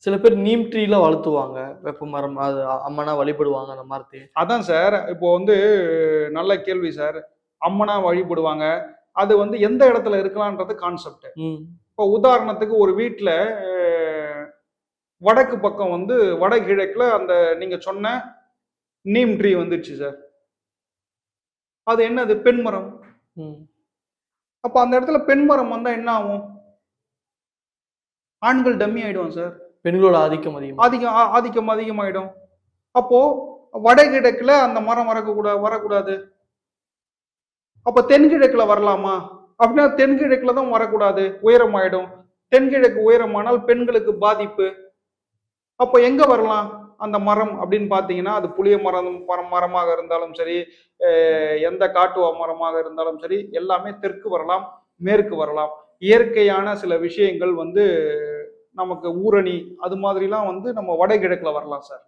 சில பேர் நீம் ட்ரீல வளர்த்துவாங்க. வேப்ப மரம் அது அம்மனா வழிபடுவாங்க அந்த மரத்தையே. அதான் சார். இப்போ வந்து நல்ல கேள்வி சார். அம்மனா வழிபடுவாங்க. அது வந்து எந்த இடத்துல இருக்கலான்றது கான்செப்ட். ம். இப்போ உதாரணத்துக்கு ஒரு வீட்ல அ வடக்கு பக்கம் வந்து வடகிழக்குல அந்த நீங்க சொன்ன நீம் ட்ரீ வந்துருச்சு சார். அது என்னது? பெண் மரம். ம். அப்ப அந்த இடத்துல பெண் மரம் வந்தா என்ன ஆகும்? ஆண்கள் டம்மி ஆயிடுவான் சார். பெண்களோட ஆதிக்கம் அதிகமா. ஆதிக்கம் அதிகமாயிடும். அப்போ வடகிழக்குல அந்த மரம் வரக்கூடாது. அப்ப தென்கிழக்குல வரலாமா? அப்படின்னா தென்கிழக்குல தான் வரக்கூடாது. உயரமாயிடும். தென்கிழக்கு உயரமானால் பெண்களுக்கு பாதிப்பு. அப்ப எங்க வரலாம்? அந்த மரம் அப்படின்னு பார்த்தீங்கன்னா, அது புளிய மரமாக இருந்தாலும் சரி, எந்த காட்டு மரமாக இருந்தாலும் சரி, எல்லாமே தெற்கு வரலாம், மேற்கு வரலாம். இயற்கையான சில விஷயங்கள் வந்து நமக்கு ஊரணி, அது மாதிரிலாம் வந்து நம்ம வடகிழக்குல வரலாம் சார்.